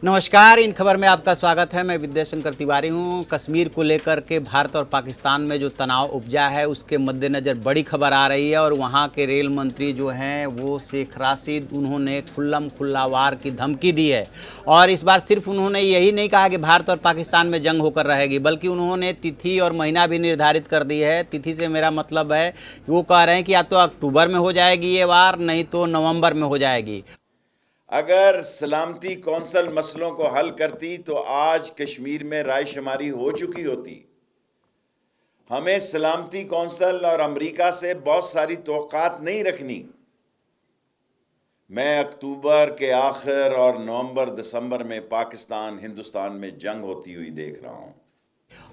नमस्कार, इन खबर में आपका स्वागत है। मैं विद्याशंकर तिवारी हूं। कश्मीर को लेकर के भारत और पाकिस्तान में जो तनाव उपजा है उसके मद्देनज़र बड़ी खबर आ रही है और वहां के रेल मंत्री जो हैं वो शेख राशिद, उन्होंने खुल्लम खुल्ला वार की धमकी दी है। और इस बार सिर्फ उन्होंने यही नहीं कहा कि भारत और पाकिस्तान में जंग होकर रहेगी, बल्कि उन्होंने तिथि और महीना भी निर्धारित कर दी है। तिथि से मेरा मतलब है कि वो कह रहे हैं कि या तो अक्टूबर में हो जाएगी ये वार, नहीं तो नवंबर में हो जाएगी। अगर सलामती कौंसिल मसलों को हल करती तो आज कश्मीर में रायशुमारी हो चुकी होती। हमें सलामती कौंसिल और अमेरिका से बहुत सारी तवक्कात नहीं रखनी। मैं अक्टूबर के आखिर और नवंबर दिसंबर में पाकिस्तान हिंदुस्तान में जंग होती हुई देख रहा हूं।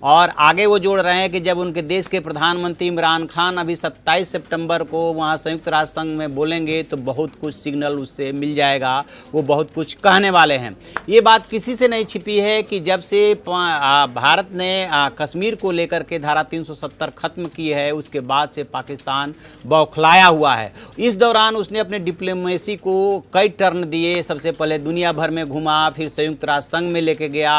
और आगे वो जोड़ रहे हैं कि जब उनके देश के प्रधानमंत्री इमरान खान अभी 27 सितंबर को वहाँ संयुक्त राष्ट्र संघ में बोलेंगे तो बहुत कुछ सिग्नल उससे मिल जाएगा, वो बहुत कुछ कहने वाले हैं। ये बात किसी से नहीं छिपी है कि जब से भारत ने कश्मीर को लेकर के धारा 370 खत्म की है उसके बाद से पाकिस्तान बौखलाया हुआ है। इस दौरान उसने अपने डिप्लोमेसी को कई टर्न दिए। सबसे पहले दुनिया भर में घुमा, फिर संयुक्त राष्ट्र संघ में लेके गया,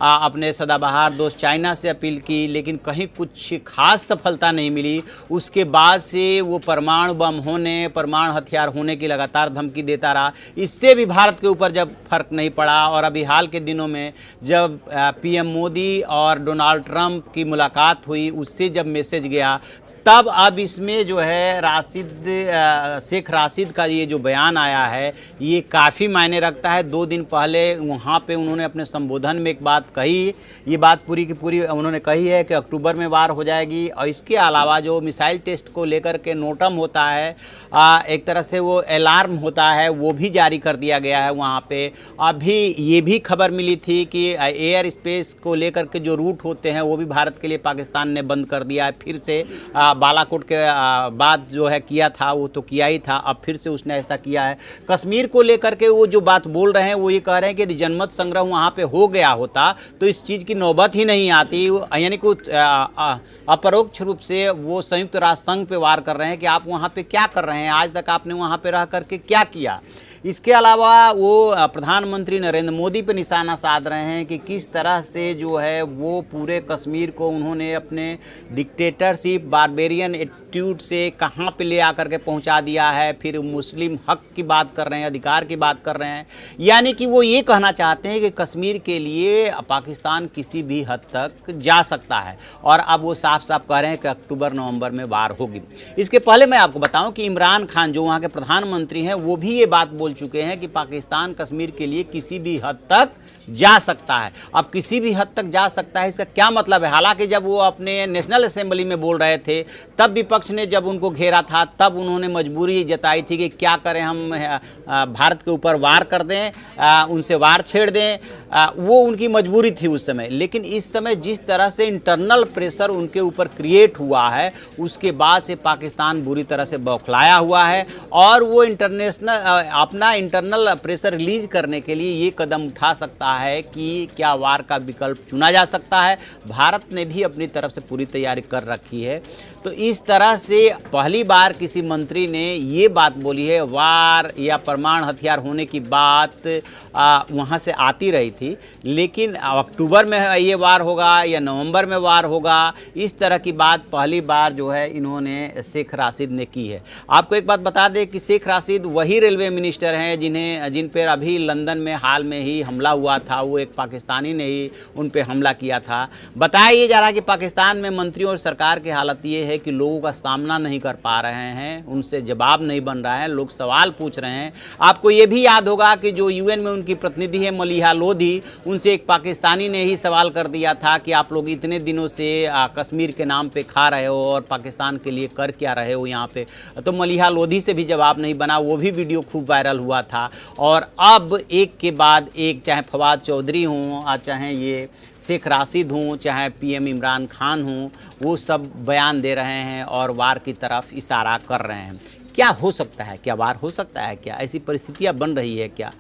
अपने सदाबहार दोस्त चाइना से अपील की, लेकिन कहीं कुछ खास सफलता नहीं मिली। उसके बाद से वो परमाणु बम होने, परमाणु हथियार होने की लगातार धमकी देता रहा। इससे भी भारत के ऊपर जब फर्क नहीं पड़ा और अभी हाल के दिनों में जब पीएम मोदी और डोनाल्ड ट्रंप की मुलाकात हुई, उससे जब मैसेज गया, तब अब इसमें जो है शेख राशिद का ये जो बयान आया है ये काफ़ी मायने रखता है। 2 दिन पहले वहाँ पे उन्होंने अपने संबोधन में एक बात कही, ये बात पूरी की पूरी उन्होंने कही है कि अक्टूबर में वार हो जाएगी। और इसके अलावा जो मिसाइल टेस्ट को लेकर के नोटम होता है, एक तरह से वो अलार्म होता है, वो भी जारी कर दिया गया है वहाँ पे। अभी ये भी खबर मिली थी कि एयर स्पेस को लेकर के जो रूट होते हैं वो भी भारत के लिए पाकिस्तान ने बंद कर दिया है फिर से। बालाकोट के बाद जो है किया था वो तो किया ही था, अब फिर से उसने ऐसा किया है। कश्मीर को लेकर के वो जो बात बोल रहे हैं वो ये कह रहे हैं कि यदि जनमत संग्रह वहाँ पे हो गया होता तो इस चीज़ की नौबत ही नहीं आती। यानी कि अपरोक्ष रूप से वो संयुक्त राष्ट्र संघ पे वार कर रहे हैं कि आप वहाँ पे क्या कर रहे हैं, आज तक आपने वहाँ पे रह करके क्या किया। इसके अलावा वो प्रधानमंत्री नरेंद्र मोदी पे निशाना साध रहे हैं कि किस तरह से जो है वो पूरे कश्मीर को उन्होंने अपने डिक्टेटरशिप बारबेरियन एटीट्यूड से कहाँ पे ले आकर के पहुँचा दिया है। फिर मुस्लिम हक की बात कर रहे हैं, अधिकार की बात कर रहे हैं। यानी कि वो ये कहना चाहते हैं कि कश्मीर के लिए पाकिस्तान किसी भी हद तक जा सकता है और अब वो साफ साफ कह रहे हैं कि अक्टूबर नवंबर में वार होगी। इसके पहले मैं आपको बताऊं कि इमरान खान जो वहाँ के प्रधानमंत्री हैं वो भी ये बात बोल चुके हैं कि पाकिस्तान कश्मीर के लिए किसी भी हद तक जा सकता है। अब किसी भी हद तक जा सकता है इसका क्या मतलब है? हालांकि जब वो अपने नेशनल असेंबली में बोल रहे थे तब विपक्ष ने जब उनको घेरा था तब उन्होंने मजबूरी जताई थी कि क्या करें, हम भारत के ऊपर वार कर दें, उनसे वार छेड़ दें। वो उनकी मजबूरी थी उस समय। लेकिन इस समय जिस तरह से इंटरनल प्रेशर उनके ऊपर क्रिएट हुआ है उसके बाद से पाकिस्तान बुरी तरह से बौखलाया हुआ है और वो अपना इंटरनल प्रेशर रिलीज करने के लिए ये कदम उठा सकता है कि क्या वार का विकल्प चुना जा सकता है। भारत ने भी अपनी तरफ से पूरी तैयारी कर रखी है। तो इस तरह से पहली बार किसी मंत्री ने ये बात बोली है, वार या परमाणु हथियार होने की बात वहाँ से आती रही थी, लेकिन अक्टूबर में ये वार होगा या नवंबर में वार होगा, इस तरह की बात पहली बार जो है इन्होंने शेख राशिद ने की है। आपको एक बात बता दें कि शेख राशिद वही रेलवे मिनिस्टर हैं जिन पर अभी लंदन में हाल में ही हमला हुआ था। वो एक पाकिस्तानी ने ही उन पर हमला किया था। बताया ये जा रहा है कि पाकिस्तान में मंत्रियों और सरकार की हालत ये है कि लोगों का सामना नहीं कर पा रहे हैं, उनसे जवाब नहीं बन रहा है, लोग सवाल पूछ रहे हैं। आपको ये भी याद होगा कि जो यूएन में उनकी प्रतिनिधि है मलिहा लोधी, उनसे एक पाकिस्तानी ने ही सवाल कर दिया था कि आप लोग इतने दिनों से कश्मीर के नाम पे खा रहे हो और पाकिस्तान के लिए कर क्या रहे हो यहाँ पे। तो मलिहा लोधी से भी जवाब नहीं बना, वो भी वीडियो खूब वायरल हुआ था। और अब एक के बाद एक, चाहे फवाद चौधरी हों और चाहे ये शेख राशिद हों, चाहे पीएम इमरान खान हों, वो सब बयान दे रहे हैं और वार की तरफ इशारा कर रहे हैं। क्या हो सकता है? क्या वार हो सकता है? क्या ऐसी परिस्थितियाँ बन रही है क्या?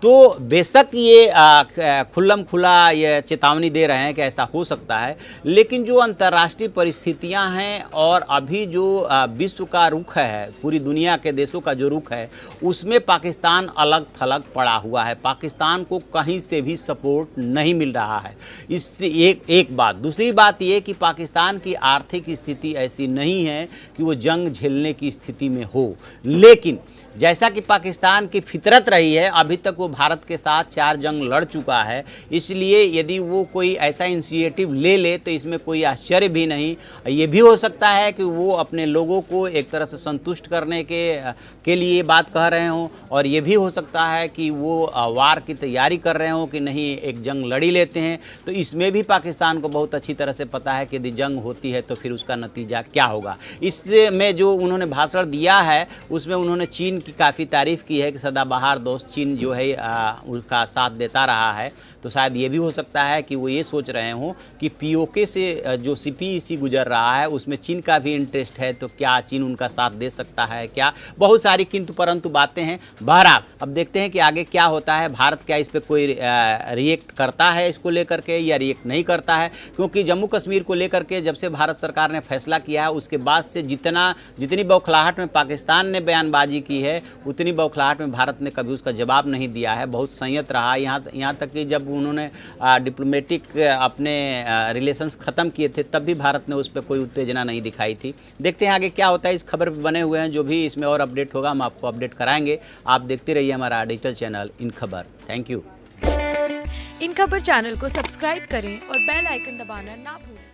तो बेशक ये खुल्लम खुला ये चेतावनी दे रहे हैं कि ऐसा हो सकता है, लेकिन जो अंतर्राष्ट्रीय परिस्थितियां हैं और अभी जो विश्व का रुख है, पूरी दुनिया के देशों का जो रुख है, उसमें पाकिस्तान अलग थलग पड़ा हुआ है। पाकिस्तान को कहीं से भी सपोर्ट नहीं मिल रहा है। इससे एक बात। दूसरी बात ये कि पाकिस्तान की आर्थिक स्थिति ऐसी नहीं है कि वो जंग झेलने की स्थिति में हो, लेकिन जैसा कि पाकिस्तान की फितरत रही है, अभी तक वो भारत के साथ 4 जंग लड़ चुका है, इसलिए यदि वो कोई ऐसा इनिशिएटिव ले ले तो इसमें कोई आश्चर्य भी नहीं। ये भी हो सकता है कि वो अपने लोगों को एक तरह से संतुष्ट करने के लिए बात कह रहे हों, और ये भी हो सकता है कि वो वार की तैयारी कर रहे हों कि नहीं एक जंग लड़ी लेते हैं। तो इसमें भी पाकिस्तान को बहुत अच्छी तरह से पता है कि यदि जंग होती है तो फिर उसका नतीजा क्या होगा। इसमें जो उन्होंने भाषण दिया है उसमें उन्होंने चीन की काफ़ी तारीफ़ की है कि सदाबहार दोस्त चीन जो है उसका साथ देता रहा है। तो शायद ये भी हो सकता है कि वो ये सोच रहे हों कि पीओके से जो सीपीईसी गुजर रहा है उसमें चीन का भी इंटरेस्ट है, तो क्या चीन उनका साथ दे सकता है क्या। बहुत सारी किंतु परंतु बातें हैं। बहरहाल अब देखते हैं कि आगे क्या होता है। भारत क्या इस पर कोई रिएक्ट करता है इसको लेकर के या रिएक्ट नहीं करता है, क्योंकि जम्मू कश्मीर को लेकर के जब से भारत सरकार ने फैसला किया है उसके बाद से जितनी बौखलाहट में पाकिस्तान ने बयानबाजी की है उतनी बौखलाहट में भारत ने कभी उसका जवाब नहीं दिया है। बहुत संयत रहा। यहाँ तक कि जब उन्होंने डिप्लोमेटिक अपने रिलेशंस ख़त्म किए थे तब भी भारत ने उस पर कोई उत्तेजना नहीं दिखाई थी। देखते हैं आगे क्या होता है। इस खबर पर बने हुए हैं, जो भी इसमें और अपडेट होगा हम आपको अपडेट कराएंगे। आप देखते रहिए हमारा डिजिटल चैनल इन खबर। Thank you. इन खबर चैनल को सब्सक्राइब करें और बेल आइकन दबाना ना भूलें।